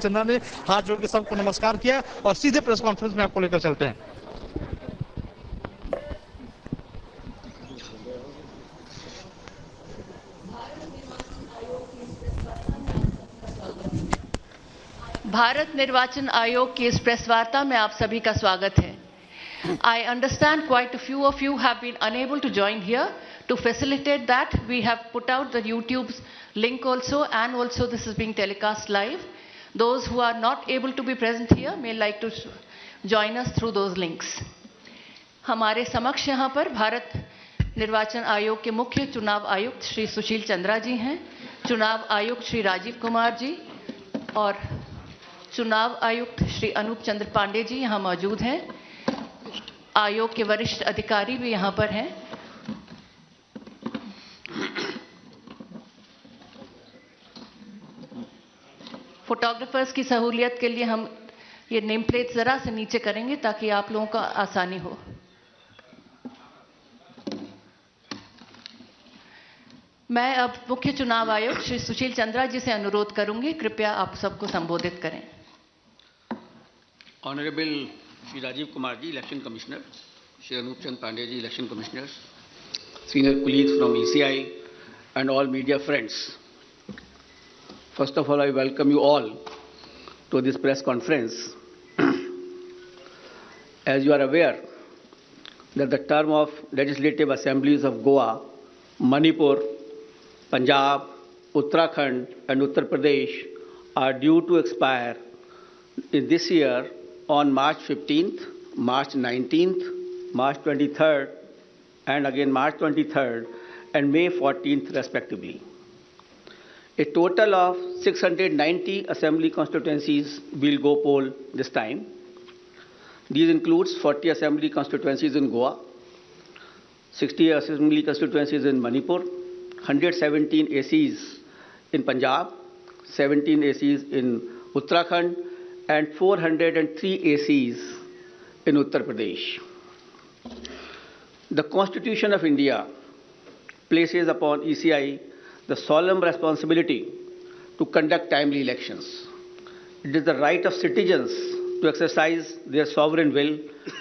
चंद्रा ने हाथ जोड़ के सबको नमस्कार किया और सीधे प्रेस कॉन्फ्रेंस में आपको लेकर चलते हैं। भारत निर्वाचन आयोग की इस प्रेस वार्ता में आप सभी का स्वागत है। I understand quite a few of you have been unable to join here. To facilitate that, we have put out the YouTube's link also, and also this is being telecast live. Those who are not able to be present here may like to join us through those links. हमारे समक्ष यहाँ पर भारत निर्वाचन आयोग के मुख्य चुनाव आयुक्त श्री सुशील चंद्रा जी हैं, चुनाव आयुक्त श्री राजीव कुमार जी और चुनाव आयुक्त श्री अनूप चंद्र पांडे जी यहाँ मौजूद हैं। आयोग के वरिष्ठ अधिकारी भी यहाँ पर हैं। फोटोग्राफर्स की सहूलियत के लिए हम ये नेम प्लेट जरा से नीचे करेंगे ताकि आप लोगों का आसानी हो। मैं अब मुख्य चुनाव आयुक्त श्री सुशील चंद्रा जी से अनुरोध करूंगी, कृपया आप सबको संबोधित करें। Honourable Shri Rajiv Kumar ji, election commissioner, Shri Anup Chandra Pandey ji, election commissioner, senior colleagues from ECI and all media friends. First of all, I welcome you all to this press conference. As you are aware that the term of legislative assemblies of Goa, Manipur, Punjab, Uttarakhand and Uttar Pradesh are due to expire in this year on March 15th, March 19th, March 23rd and again March 23rd and May 14th respectively. A total of 690 assembly constituencies will go poll this time. These includes 40 assembly constituencies in Goa, 60 assembly constituencies in Manipur, 117 ACs in Punjab, 17 ACs in Uttarakhand and 403 ACs in Uttar Pradesh. The Constitution of India places upon ECI the solemn responsibility to conduct timely elections. It is the right of citizens to exercise their sovereign will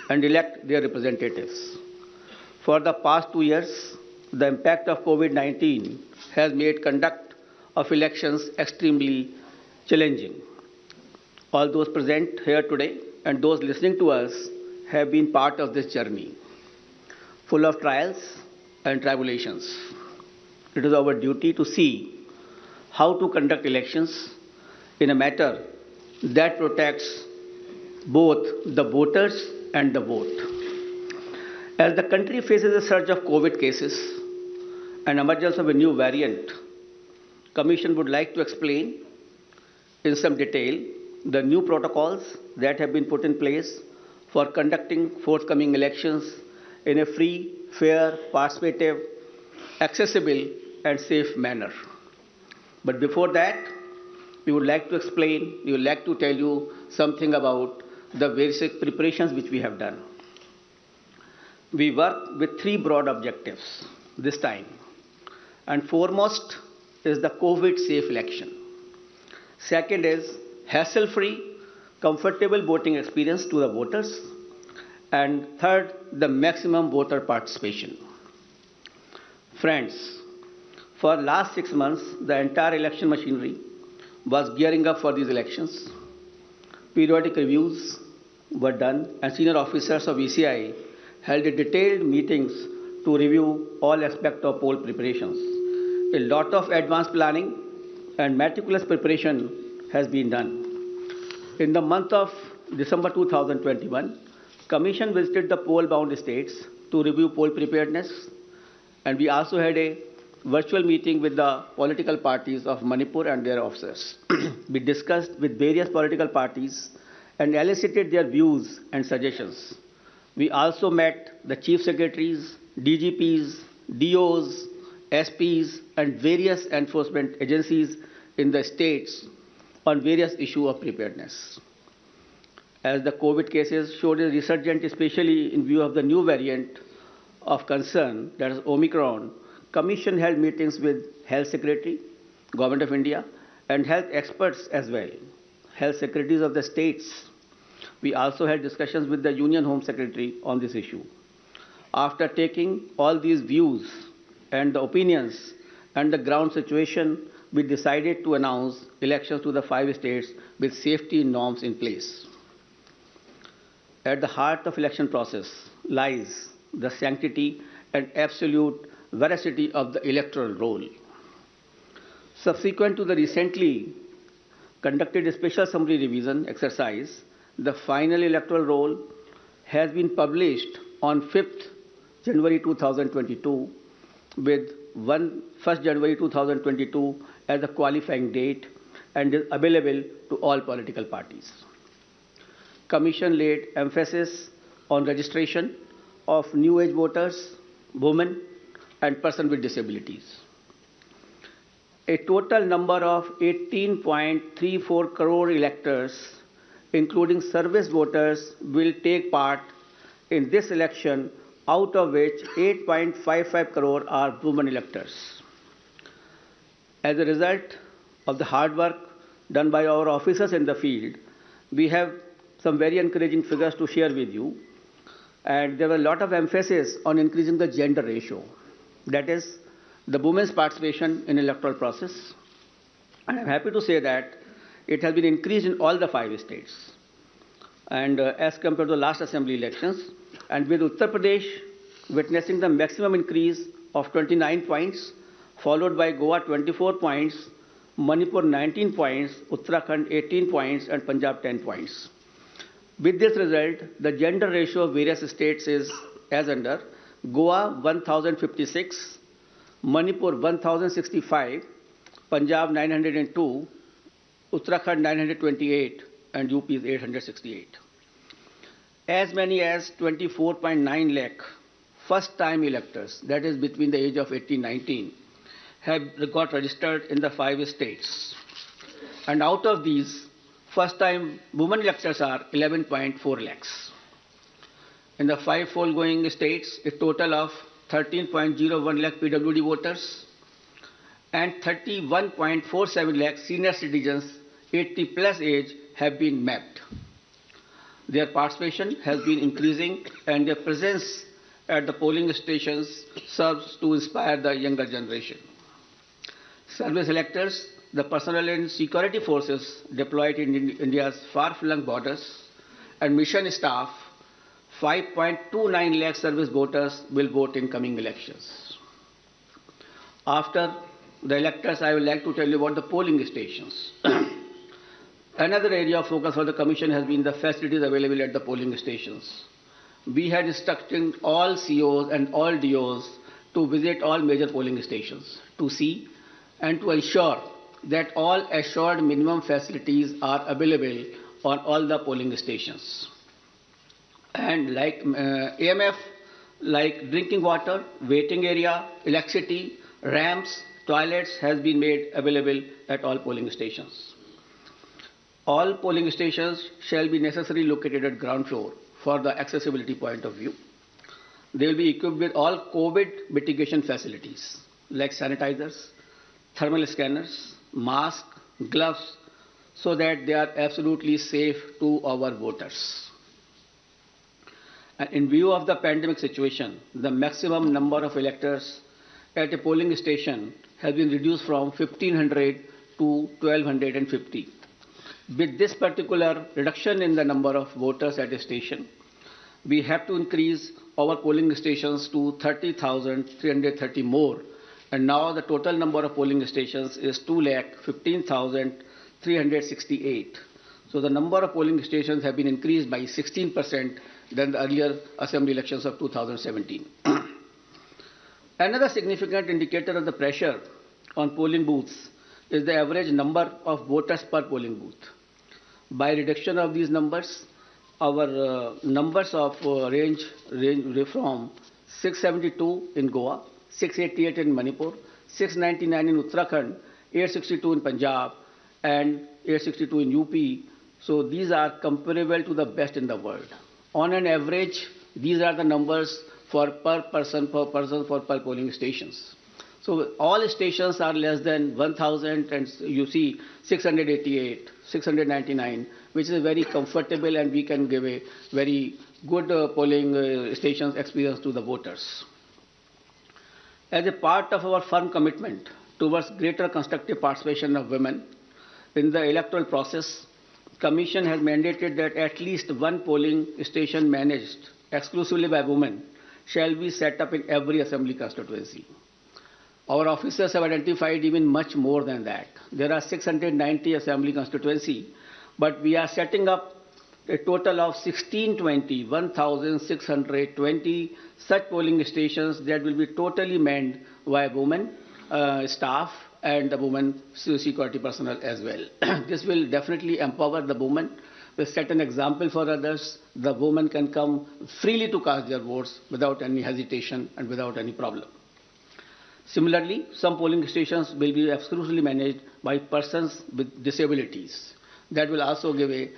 and elect their representatives. For the past 2 years, the impact of COVID-19 has made conduct of elections extremely challenging. All those present here today and those listening to us have been part of this journey, full of trials and tribulations. It is our duty to see how to conduct elections in a manner that protects both the voters and the vote. As the country faces a surge of COVID cases and emergence of a new variant, Commission would like to explain in some detail the new protocols that have been put in place for conducting forthcoming elections in a free, fair, participative, accessible and safe manner. But before that, we would like to tell you something about the basic preparations which we have done. We work with 3 broad objectives this time, and foremost is the COVID-safe election. Second is hassle-free, comfortable voting experience to the voters, and third, the maximum voter participation. Friends, for last 6 months, the entire election machinery was gearing up for these elections. Periodic reviews were done and senior officers of ECI held detailed meetings to review all aspects of poll preparations. A lot of advanced planning and meticulous preparation has been done. In the month of December 2021, Commission visited the poll-bound states to review poll preparedness, and we also had a virtual meeting with the political parties of Manipur and their officers. We discussed with various political parties and elicited their views and suggestions. We also met the chief secretaries, DGPs, DOs, SPs, and various enforcement agencies in the states on various issues of preparedness. As the COVID cases showed a resurgence, especially in view of the new variant of concern, that is Omicron, Commission held meetings with Health Secretary, Government of India, and health experts as well. health secretaries of the states. We also had discussions with the Union Home Secretary on this issue. After taking all these views and the opinions and the ground situation, we decided to announce elections to the 5 states with safety norms in place. At the heart of election process lies the sanctity and absolute veracity of the electoral roll. Subsequent to the recently conducted special summary revision exercise, the final electoral roll has been published on 5th January 2022 with 1st January 2022 as a qualifying date and is available to all political parties. Commission laid emphasis on registration of new age voters, women and persons with disabilities. A total number of 18.34 crore electors, including service voters, will take part in this election, out of which 8.55 crore are women electors. As a result of the hard work done by our officers in the field, we have some very encouraging figures to share with you. And there was a lot of emphasis on increasing the gender ratio. That is, the women's participation in electoral process. And I'm happy to say that it has been increased in all the 5 states. And as compared to the last assembly elections, and with Uttar Pradesh witnessing the maximum increase of 29 points, followed by Goa 24 points, Manipur 19 points, Uttarakhand 18 points, and Punjab 10 points. With this result, the gender ratio of various states is as under: Goa 1056, Manipur 1065, Punjab 902, Uttarakhand 928, and UP is 868. As many as 24.9 lakh first-time electors, that is between the age of 18-19, have got registered in the 5 states. And out of these, first-time women electors are 11.4 lakhs. In the 5 foregoing states, a total of 13.01 lakh PWD voters and 31.47 lakh senior citizens 80 plus age have been mapped. Their participation has been increasing and their presence at the polling stations serves to inspire the younger generation. Service electors, the personnel and security forces deployed in India's far-flung borders, and mission staff, 5.29 lakh service voters will vote in coming elections. After the electors, I would like to tell you about the polling stations. Another area of focus for the Commission has been the facilities available at the polling stations. We had instructed all COs and all DOs to visit all major polling stations to see and to ensure that all assured minimum facilities are available on all the polling stations. And like AMF, like drinking water, waiting area, electricity, ramps, toilets has been made available at all polling stations. All polling stations shall be necessarily located at ground floor for the accessibility point of view. They will be equipped with all COVID mitigation facilities like sanitizers, thermal scanners, masks, gloves, so that they are absolutely safe to our voters. And in view of the pandemic situation, the maximum number of electors at a polling station has been reduced from 1,500 to 1,250. With this particular reduction in the number of voters at a station, we have to increase our polling stations to 30,330 more. And now the total number of polling stations is 2,15,368. So the number of polling stations have been increased by 16% than the earlier assembly elections of 2017. Another significant indicator of the pressure on polling booths is the average number of voters per polling booth. By reduction of these numbers, our numbers of range from 672 in Goa, 688 in Manipur, 699 in Uttarakhand, 862 in Punjab, and 862 in UP. So these are comparable to the best in the world. On an average, these are the numbers for per person for per polling stations. So all stations are less than 1,000, and you see 688, 699, which is very comfortable, and we can give a very good polling stations experience to the voters. As a part of our firm commitment towards greater constructive participation of women in the electoral process, Commission has mandated that at least one polling station managed exclusively by women shall be set up in every assembly constituency. Our officers have identified even much more than that. There are 690 assembly constituency, but we are setting up a total of 1,620 such polling stations that will be totally manned by women staff and the women security personnel as well. This will definitely empower the women, will set an example for others. The women can come freely to cast their votes without any hesitation and without any problem. Similarly, some polling stations will be exclusively managed by persons with disabilities. That will also give a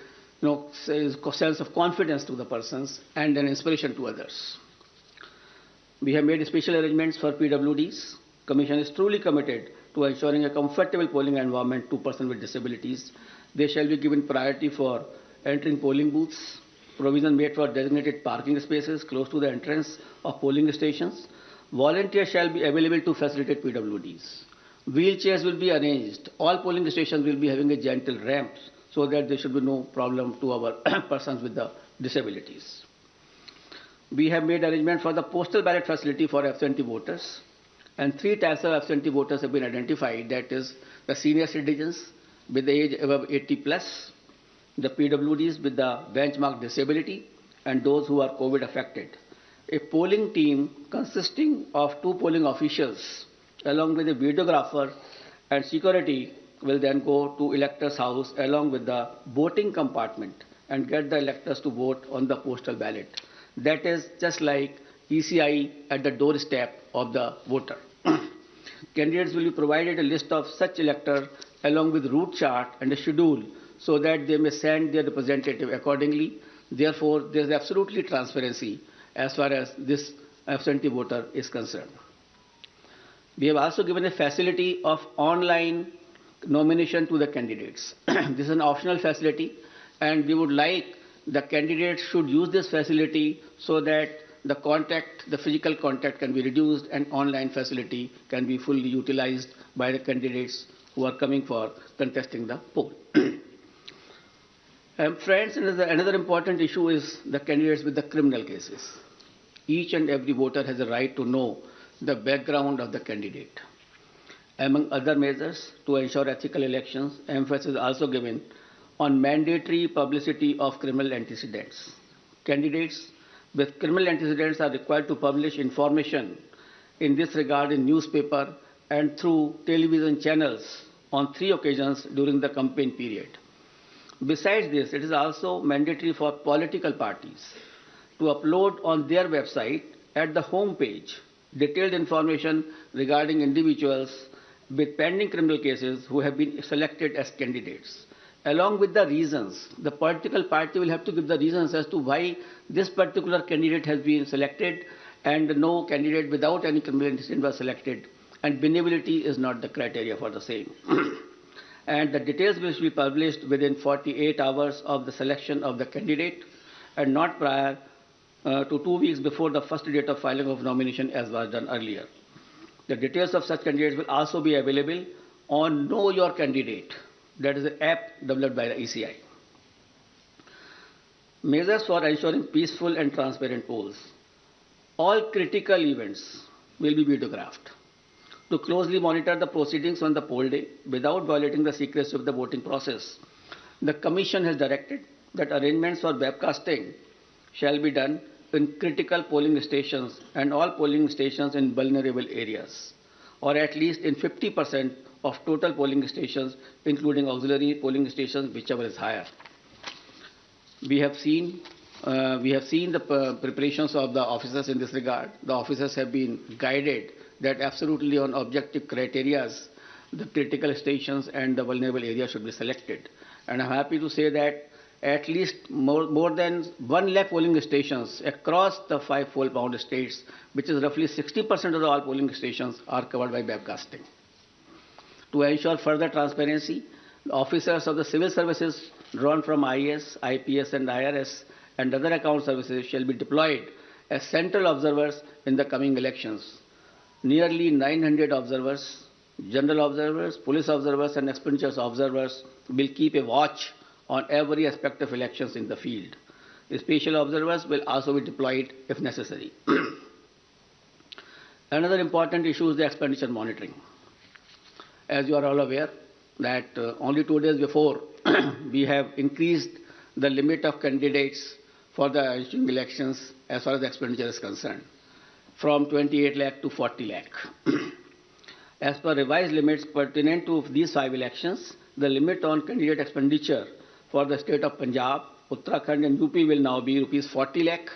sense of confidence to the persons and an inspiration to others. We have made special arrangements for PWDs. Commission is truly committed to ensuring a comfortable polling environment to persons with disabilities. They shall be given priority for entering polling booths, provision made for designated parking spaces close to the entrance of polling stations. Volunteers shall be available to facilitate PWDs. Wheelchairs will be arranged. All polling stations will be having a gentle ramps so that there should be no problem to our persons with the disabilities. We have made arrangement for the postal ballot facility for absentee voters, and 3 types of absentee voters have been identified. That is the senior citizens with the age above 80 plus, the PWDs with the benchmark disability, and those who are COVID affected. A polling team consisting of 2 polling officials along with a videographer and security will then go to electors' house along with the voting compartment and get the electors to vote on the postal ballot. That is just like ECI at the doorstep of the voter. Candidates will be provided a list of such electors along with route chart and a schedule so that they may send their representative accordingly. Therefore, there is absolutely transparency as far as this absentee voter is concerned. We have also given a facility of online nomination to the candidates. This is an optional facility, and we would like the candidates should use this facility so that the physical contact can be reduced and online facility can be fully utilized by the candidates who are coming for contesting the poll. Friends, another important issue is the candidates with the criminal cases. Each and every voter has a right to know the background of the candidate. Among other measures to ensure ethical elections, emphasis is also given on mandatory publicity of criminal antecedents. Candidates with criminal antecedents are required to publish information in this regard in newspaper and through television channels on 3 occasions during the campaign period. Besides this, it is also mandatory for political parties to upload on their website at the home page detailed information regarding individuals with pending criminal cases who have been selected as candidates. Along with the reasons, the political party will have to give the reasons as to why this particular candidate has been selected and no candidate without any criminal antecedent was selected, and benevolity is not the criteria for the same. And the details will be published within 48 hours of the selection of the candidate and not prior to 2 weeks before the first date of filing of nomination as was done earlier. The details of such candidates will also be available on Know Your Candidate. That is an app developed by the ECI. Measures for ensuring peaceful and transparent polls. All critical events will be videographed to closely monitor the proceedings on the poll day without violating the secrecy of the voting process. The Commission has directed that arrangements for webcasting shall be done in critical polling stations and all polling stations in vulnerable areas, or at least in 50% of total polling stations, including auxiliary polling stations, whichever is higher. We have seen the preparations of the officers in this regard. The officers have been guided that absolutely on objective criteria, the critical stations and the vulnerable areas should be selected. And I'm happy to say that at least more than 1 lakh polling stations across the 5 poll-bound states, which is roughly 60% of all polling stations, are covered by webcasting. To ensure further transparency, the officers of the civil services drawn from IAS, IPS, and IRS and other account services shall be deployed as central observers in the coming elections. Nearly 900 observers, general observers, police observers, and expenditures observers will keep a watch on every aspect of elections in the field. The special observers will also be deployed if necessary. Another important issue is the expenditure monitoring. As you are all aware, that only 2 days before we have increased the limit of candidates for the ensuing elections as far as the expenditure is concerned, from 28 lakh to 40 lakh. As per revised limits pertinent to these 5 elections, the limit on candidate expenditure for the state of Punjab, Uttarakhand and UP will now be rupees 40 lakh,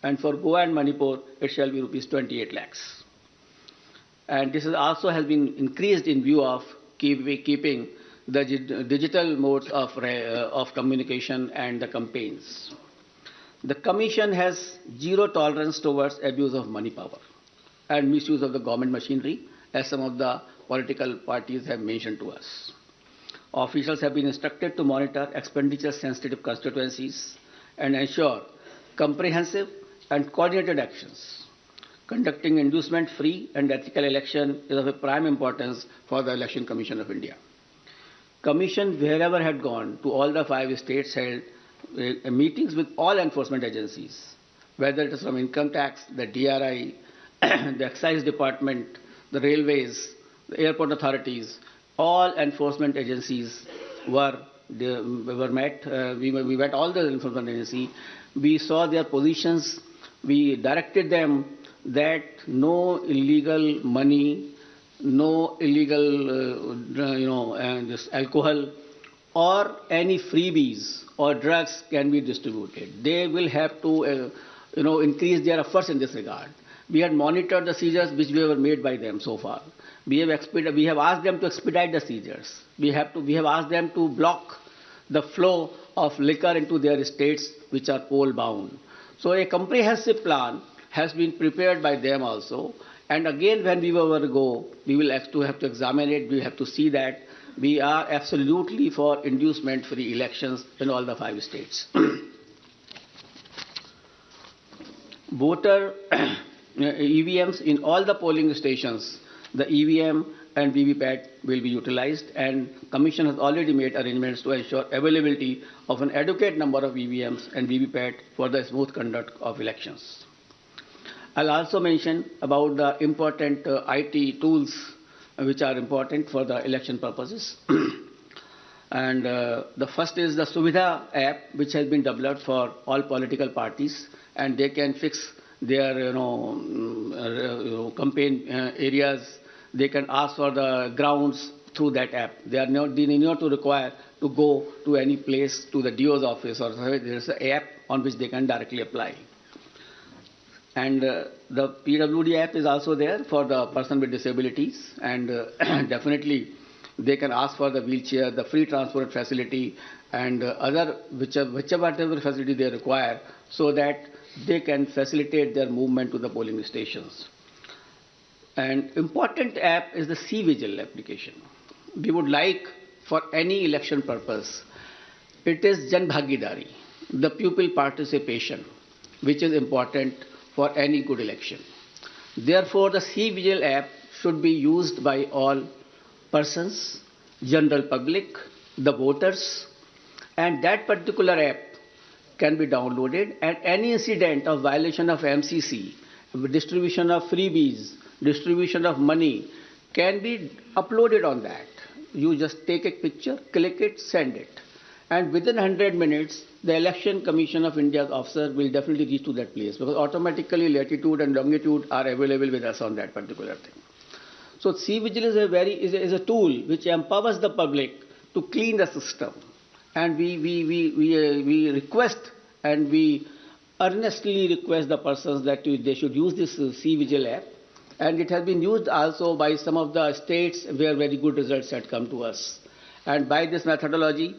and for Goa and Manipur it shall be rupees 28 lakhs. And this is also has been increased in view of keeping the digital modes of communication and the campaigns. The Commission has zero tolerance towards abuse of money power and misuse of the government machinery, as some of the political parties have mentioned to us. Officials have been instructed to monitor expenditure-sensitive constituencies and ensure comprehensive and coordinated actions. Conducting inducement-free and ethical election is of a prime importance for the Election Commission of India. Commission, wherever had gone, to all the 5 states, held meetings with all enforcement agencies, whether it is from income tax, the DRI, the excise department, the railways, the airport authorities. All enforcement agencies were met. We met all the enforcement agencies. We saw their positions. We directed them that no illegal money, no illegal, this alcohol or any freebies or drugs can be distributed. They will have to, increase their efforts in this regard. We had monitored the seizures which were made by them so far. We have asked them to expedite the seizures. We have asked them to block the flow of liquor into their states which are poll bound. So a comprehensive plan has been prepared by them also. And again, when we will go, we will have to examine it. We have to see that we are absolutely for inducement-free elections in all the 5 states. Voter EVMs in all the polling stations, the EVM and VVPAT will be utilized, and Commission has already made arrangements to ensure availability of an adequate number of EVMs and VVPAT for the smooth conduct of elections. I'll also mention about the important IT tools which are important for the election purposes. And the first is the Suvidha app, which has been developed for all political parties, and they can fix their campaign areas. They can ask for the grounds through that app. They need not to require to go to any place, to the DO's office or something. There is an app on which they can directly apply. And the PWD app is also there for the person with disabilities, and definitely they can ask for the wheelchair, the free transport facility, and whichever facility they require, so that they can facilitate their movement to the polling stations. An important app is the C-Vigil application. We would like, for any election purpose, it is Jan Bhagidari, the pupil participation, which is important for any good election. Therefore, the C-Vigil app should be used by all persons, general public, the voters, and that particular app can be downloaded, and any incident of violation of MCC, distribution of freebies, distribution of money can be uploaded on that. You just take a picture, click it, send it. And within 100 minutes, the Election Commission of India's officer will definitely reach to that place, because automatically latitude and longitude are available with us on that particular thing. So C-Vigil is a tool which empowers the public to clean the system. And we request and we earnestly request the persons that they should use this C-Vigil app. And it has been used also by some of the states where very good results had come to us. And by this methodology,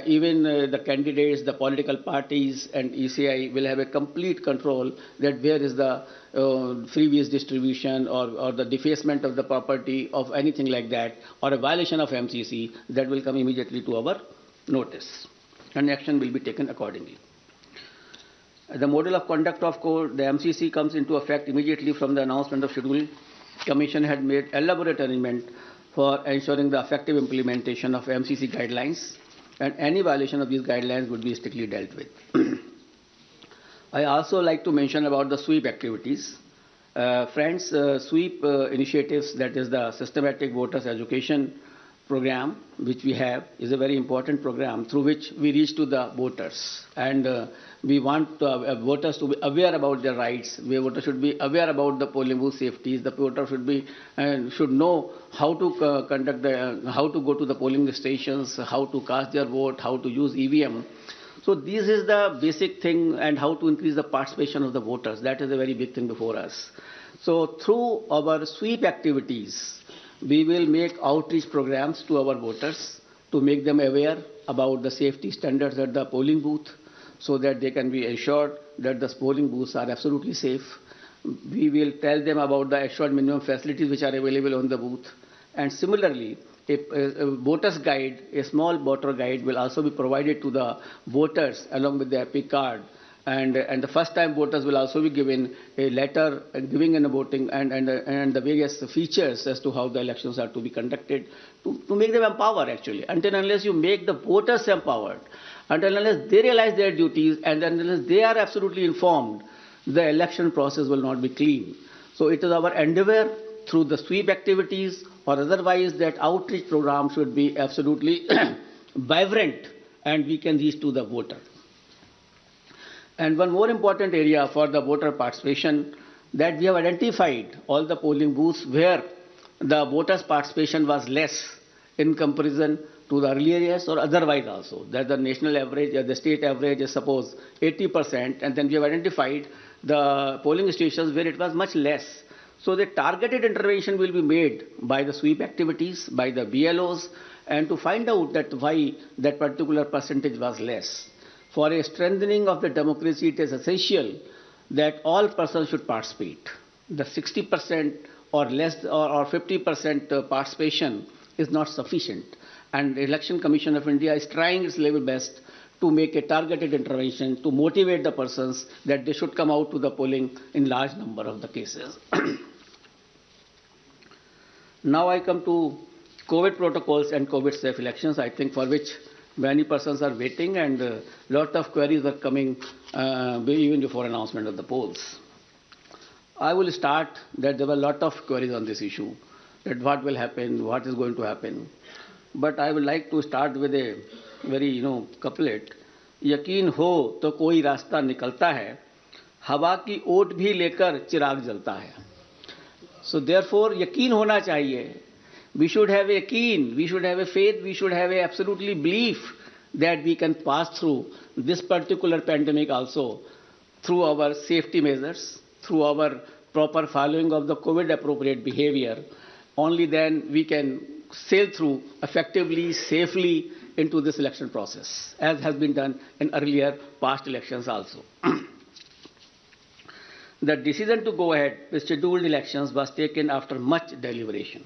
even the candidates, the political parties and ECI will have a complete control that where is the freebies distribution or the defacement of the property of anything like that, or a violation of MCC, that will come immediately to our notice and action will be taken accordingly. The model of conduct of court, the MCC comes into effect immediately from the announcement of schedule. Commission had made elaborate arrangement for ensuring the effective implementation of MCC guidelines, and any violation of these guidelines would be strictly dealt with. I also like to mention about the sweep activities. Friends, sweep initiatives, that is the systematic voters education program, which we have, is a very important program through which we reach to the voters. And we want voters to be aware about their rights. Voters should be aware about the polling booth safeties. The voter should know how to how to go to the polling stations, how to cast their vote, how to use EVM. So this is the basic thing, and how to increase the participation of the voters. That is a very big thing before us. So through our sweep activities, we will make outreach programs to our voters to make them aware about the safety standards at the polling booth, so that they can be assured that the polling booths are absolutely safe. We will tell them about the assured minimum facilities which are available on the booth. And similarly, a voter's guide, a small voter guide, will also be provided to the voters along with the epic card. And the first-time voters will also be given a letter giving in a voting and the various features as to how the elections are to be conducted, to make them empowered actually. Until and unless you make the voters empowered, until and unless they realize their duties, and unless they are absolutely informed, the election process will not be clean. So it is our endeavor through the sweep activities or otherwise that outreach program should be absolutely vibrant and we can reach to the voter. And one more important area for the voter participation, that we have identified all the polling booths where the voters' participation was less in comparison to the earlier years or otherwise also. That the national average or the state average is suppose 80%, and then we have identified the polling stations where it was much less. So the targeted intervention will be made by the sweep activities, by the BLOs, and to find out that why that particular percentage was less. For a strengthening of the democracy, it is essential that all persons should participate. The 60% or less or 50% participation is not sufficient. And the Election Commission of India is trying its level best to make a targeted intervention to motivate the persons that they should come out to the polling in large number of the cases. Now I come to COVID protocols and COVID safe elections, I think, for which many persons are waiting, and a lot of queries are coming even before announcement of the polls. I will start that there were a lot of queries on this issue, that what will happen, what is going to happen. But I would like to start with a very, couplet. यकीन हो तो कोई रास्ता निकलता है, हवा की ओट भी लेकर चिराग जलता है. So therefore, यकीन होना चाहिए. We should have a yaqeen, we should have a faith, we should have a absolutely belief that we can pass through this particular pandemic also through our safety measures, through our proper following of the COVID appropriate behavior. Only then we can sail through effectively, safely into this election process, as has been done in earlier past elections also. The decision to go ahead with scheduled elections was taken after much deliberation,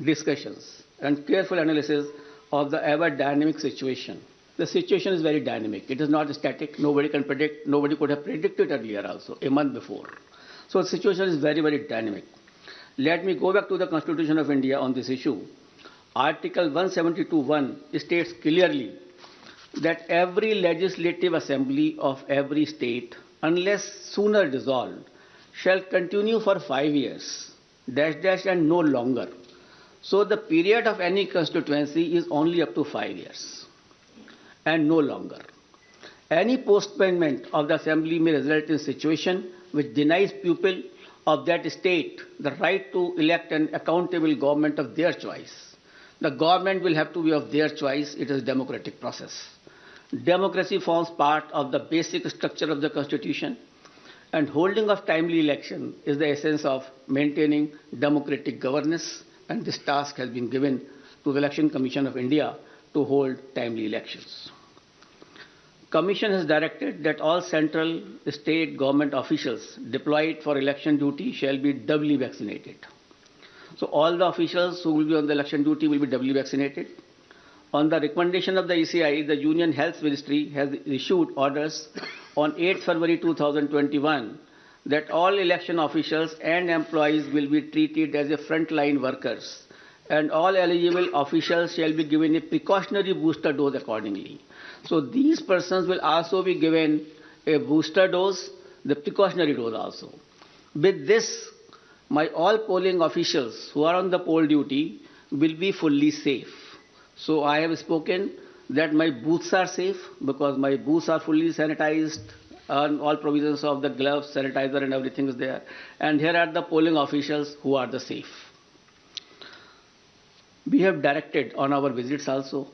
discussions, and careful analysis of the ever dynamic situation. The situation is very dynamic. It is not static. Nobody can predict. Nobody could have predicted earlier also, a month before. So the situation is very, very dynamic. Let me go back to the Constitution of India on this issue. Article 172(1) states clearly that every legislative assembly of every state, unless sooner dissolved, shall continue for 5 years, and no longer. So the period of any constituency is only up to 5 years and no longer. Any postponement of the assembly may result in a situation which denies people of that state the right to elect an accountable government of their choice. The government will have to be of their choice. It is a democratic process. Democracy forms part of the basic structure of the Constitution, and holding of timely election is the essence of maintaining democratic governance, and this task has been given to the Election Commission of India to hold timely elections. Commission has directed that all central state government officials deployed for election duty shall be doubly vaccinated. So all the officials who will be on the election duty will be doubly vaccinated. On the recommendation of the ECI, the Union Health Ministry has issued orders on 8 February 2021 that all election officials and employees will be treated as a frontline workers, and all eligible officials shall be given a precautionary booster dose accordingly. So these persons will also be given a booster dose, the precautionary dose also. With this, my all polling officials who are on the poll duty will be fully safe. So I have spoken that my booths are safe because my booths are fully sanitized, and all provisions of the gloves, sanitizer and everything is there. And here are the polling officials who are the safe. We have directed on our visits also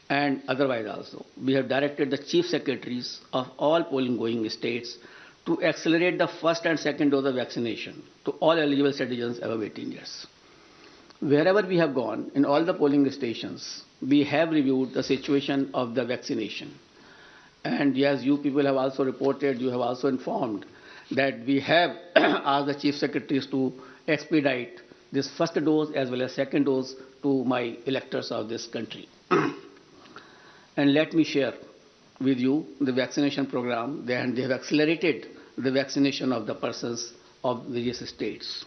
and otherwise also, we have directed the chief secretaries of all polling going states to accelerate the first and second dose of vaccination to all eligible citizens above 18 years. Wherever we have gone, in all the polling stations, we have reviewed the situation of the vaccination. And yes, you people have also reported, you have also informed that we have asked the chief secretaries to expedite this first dose as well as second dose to my electors of this country. And let me share with you the vaccination program, and they have accelerated the vaccination of the persons of various states.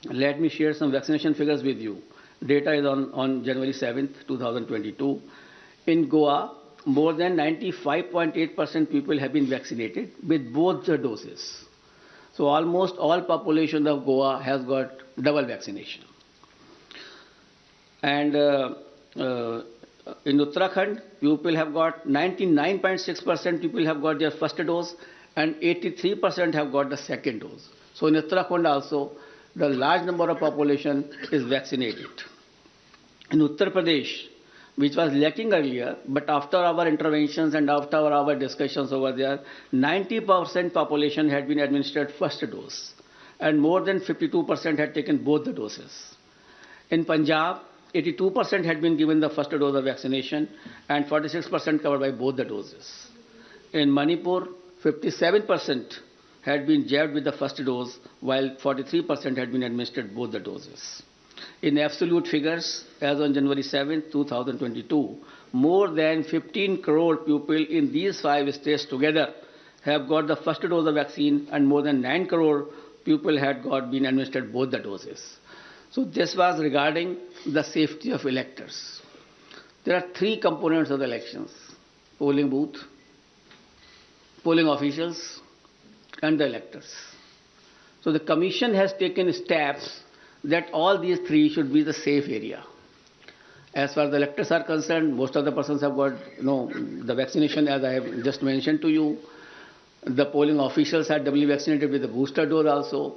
Let me share some vaccination figures with you. Data is on January 7th, 2022. In Goa, more than 95.8% people have been vaccinated with both the doses. So almost all population of Goa has got double vaccination. And in Uttarakhand, people have got 99.6% people have got their first dose and 83% have got the second dose. So in Uttarakhand also, the large number of population is vaccinated. In Uttar Pradesh, which was lacking earlier, but after our interventions and after our discussions over there, 90% population had been administered first dose, and more than 52% had taken both the doses. In Punjab, 82% had been given the first dose of vaccination, and 46% covered by both the doses. In Manipur, 57% had been jabbed with the first dose, while 43% had been administered both the doses. In absolute figures, as on January 7, 2022, more than 15 crore people in these 5 states together have got the first dose of vaccine, and more than 9 crore people had been administered both the doses. So this was regarding the safety of electors. There are 3 components of the elections: polling booth, polling officials, and the electors. So the Commission has taken steps that all these 3 should be the safe area. As far as the electors are concerned, most of the persons have got the vaccination, as I have just mentioned to you. The polling officials are doubly vaccinated with the booster dose also.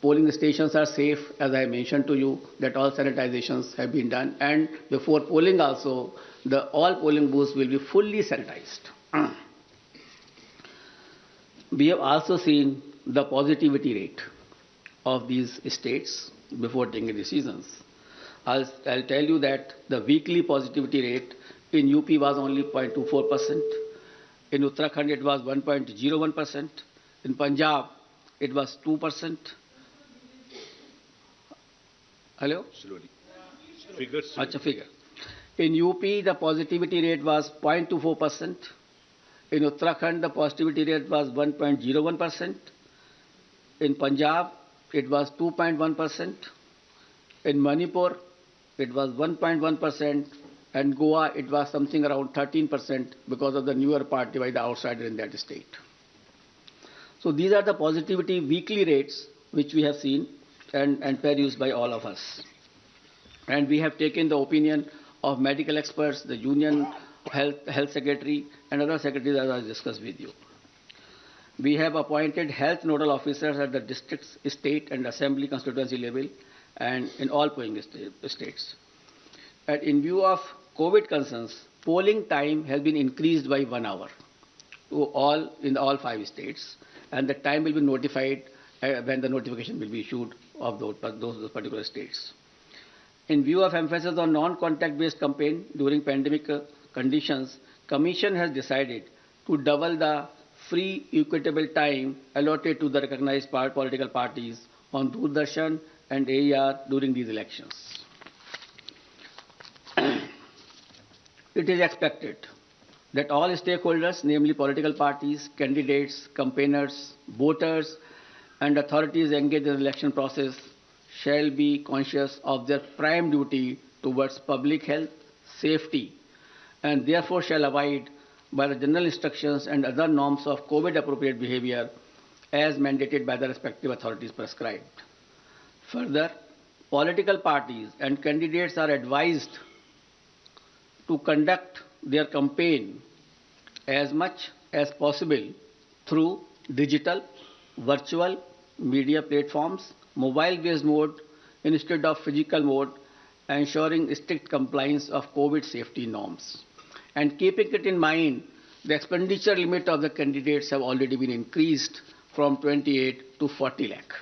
Polling stations are safe, as I mentioned to you, that all sanitizations have been done. And before polling also, all polling booths will be fully sanitized. We have also seen the positivity rate of these states before taking decisions. I'll tell you that the weekly positivity rate in UP was only 0.24%. In Uttarakhand, it was 1.01%. In Punjab, it was 2%. Hello? Slowly. Figures. Acha, figure. In UP, the positivity rate was 0.24%. In Uttarakhand, the positivity rate was 1.01%. In Punjab, it was 2.1%. In Manipur, it was 1.1%. And Goa, it was something around 13% because of the newer party by the outsider in that state. So these are the positivity weekly rates which we have seen and perused by all of us. And we have taken the opinion of medical experts, the Union Health Secretary, and other secretaries as I discussed with you. We have appointed health nodal officers at the district, state, and assembly constituency level and in all polling states. And in view of COVID concerns, polling time has been increased by 1 hour in all 5 states, and the time will be notified when the notification will be issued of those particular states. In view of emphasis on non-contact based campaign during pandemic conditions, Commission has decided to double the free equitable time allotted to the recognized political parties on Doordarshan and AER during these elections. It is expected that all stakeholders, namely political parties, candidates, campaigners, voters, and authorities engaged in the election process shall be conscious of their prime duty towards public health, safety, and therefore shall abide by the general instructions and other norms of COVID-appropriate behavior as mandated by the respective authorities prescribed. Further, political parties and candidates are advised to conduct their campaign as much as possible through digital, virtual, media platforms, mobile-based mode instead of physical mode, ensuring strict compliance of COVID safety norms. And keeping it in mind, the expenditure limit of the candidates have already been increased from 28 to 40 lakh.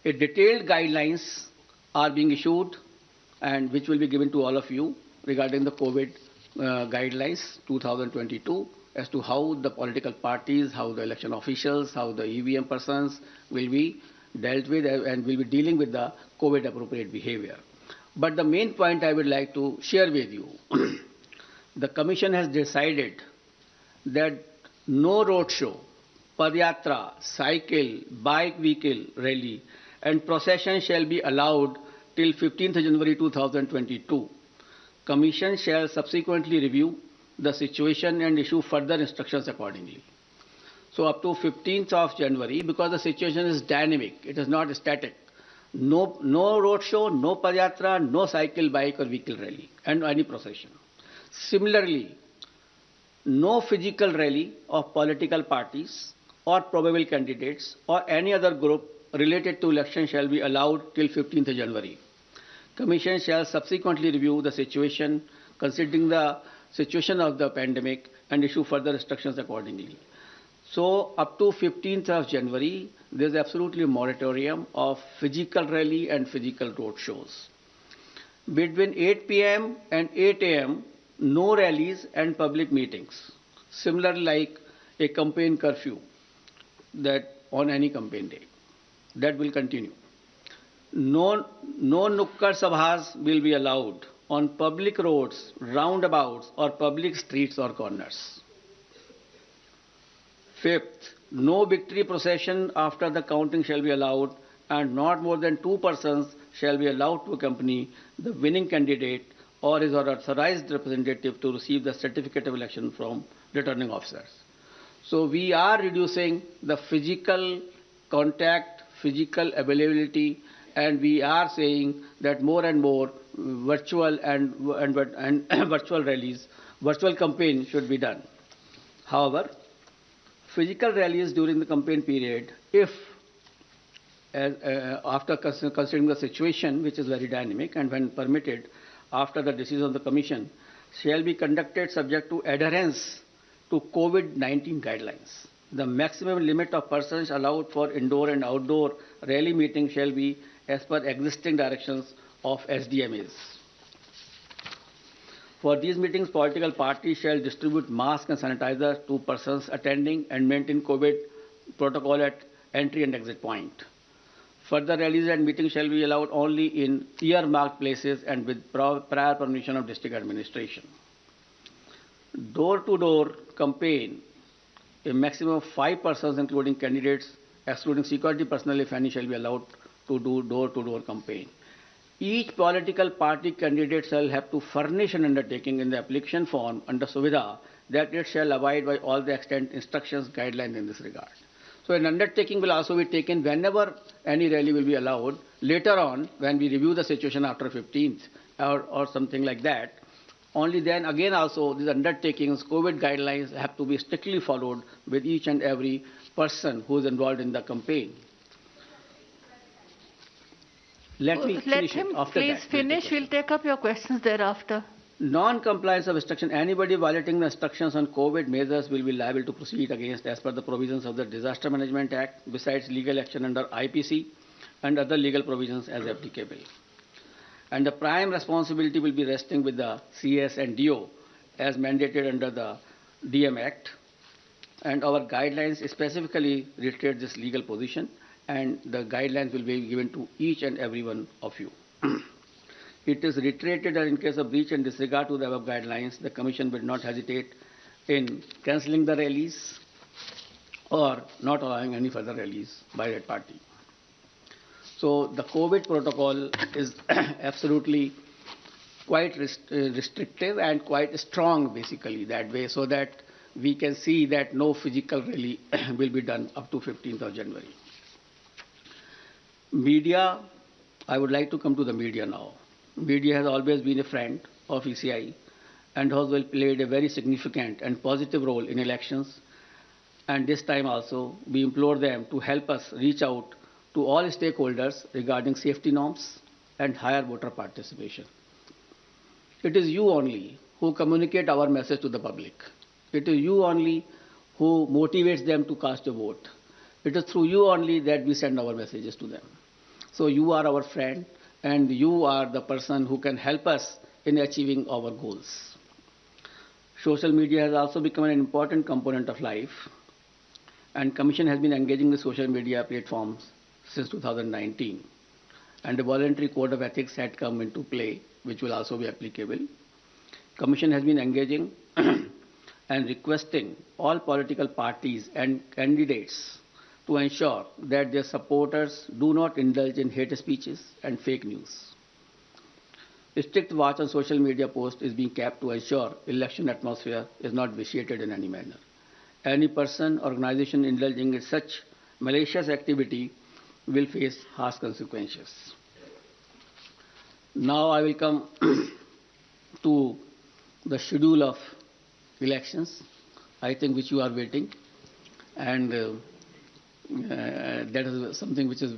A detailed guidelines are being issued and which will be given to all of you regarding the COVID guidelines 2022 as to how the political parties, how the election officials, how the EVM persons will be dealt with and will be dealing with the COVID appropriate behavior. But the main point I would like to share with you, the Commission has decided that no roadshow, padyatra, cycle, bike vehicle rally and procession shall be allowed till 15th January 2022. Commission shall subsequently review the situation and issue further instructions accordingly. So up to 15th of January, because the situation is dynamic, it is not static. No road show, no padyatra, no cycle, bike or vehicle rally and any procession. Similarly, no physical rally of political parties or probable candidates or any other group related to election shall be allowed till 15th January. Commission shall subsequently review the situation, considering the situation of the pandemic, and issue further instructions accordingly. So, up to 15th of January, there is absolutely a moratorium of physical rally and physical road shows. Between 8 p.m. and 8 a.m., no rallies and public meetings. Similarly, like a campaign curfew that on any campaign day, that will continue. No nukkad sabhas will be allowed on public roads, roundabouts or public streets or corners. Fifth, no victory procession after the counting shall be allowed and not more than 2 persons shall be allowed to accompany the winning candidate or his authorized representative to receive the certificate of election from returning officers. So we are reducing the physical contact, physical availability, and we are saying that more and more virtual and virtual rallies, virtual campaign should be done. However, physical rallies during the campaign period, if after considering the situation, which is very dynamic, and when permitted after the decision of the Commission, shall be conducted subject to adherence to COVID-19 guidelines. The maximum limit of persons allowed for indoor and outdoor rally meetings shall be as per existing directions of SDMAs. For these meetings, political parties shall distribute masks and sanitizer to persons attending and maintain COVID protocol at entry and exit point. Further rallies and meetings shall be allowed only in earmarked places and with prior permission of district administration. Door-to-door campaign, a maximum of 5 persons including candidates, excluding security personnel if any, shall be allowed to do door-to-door campaign. Each political party candidate shall have to furnish an undertaking in the application form under Suvidha that it shall abide by all the extant instructions, guidelines in this regard. So an undertaking will also be taken whenever any rally will be allowed. Later on, when we review the situation after 15th or something like that, only then again also these undertakings, COVID guidelines have to be strictly followed with each and every person who is involved in the campaign. Let him please finish. We'll take up your questions thereafter. Non-compliance of instruction. Anybody violating the instructions on COVID measures will be liable to proceed against as per the provisions of the Disaster Management Act, besides legal action under IPC and other legal provisions as applicable. And the prime responsibility will be resting with the CS and DO as mandated under the DM Act. And our guidelines specifically reiterate this legal position, and the guidelines will be given to each and every one of you. It is reiterated that in case of breach and disregard to the above guidelines, the Commission will not hesitate in cancelling the rallies or not allowing any further rallies by that party. So the COVID protocol is absolutely quite restrictive and quite strong, basically, that way, so that we can see that no physical rally will be done up to 15th of January. Media, I would like to come to the media now. Media has always been a friend of ECI and has played a very significant and positive role in elections. And this time also, we implore them to help us reach out to all stakeholders regarding safety norms and higher voter participation. It is you only who communicate our message to the public. It is you only who motivates them to cast a vote. It is through you only that we send our messages to them. So you are our friend, and you are the person who can help us in achieving our goals. Social media has also become an important component of life, and Commission has been engaging with social media platforms since 2019. And a voluntary code of ethics had come into play, which will also be applicable. Commission has been engaging and requesting all political parties and candidates to ensure that their supporters do not indulge in hate speeches and fake news. A strict watch on social media posts is being kept to ensure election atmosphere is not vitiated in any manner. Any person or organization indulging in such malicious activity will face harsh consequences. Now I will come to the schedule of elections, I think, which you are waiting, and that is something which is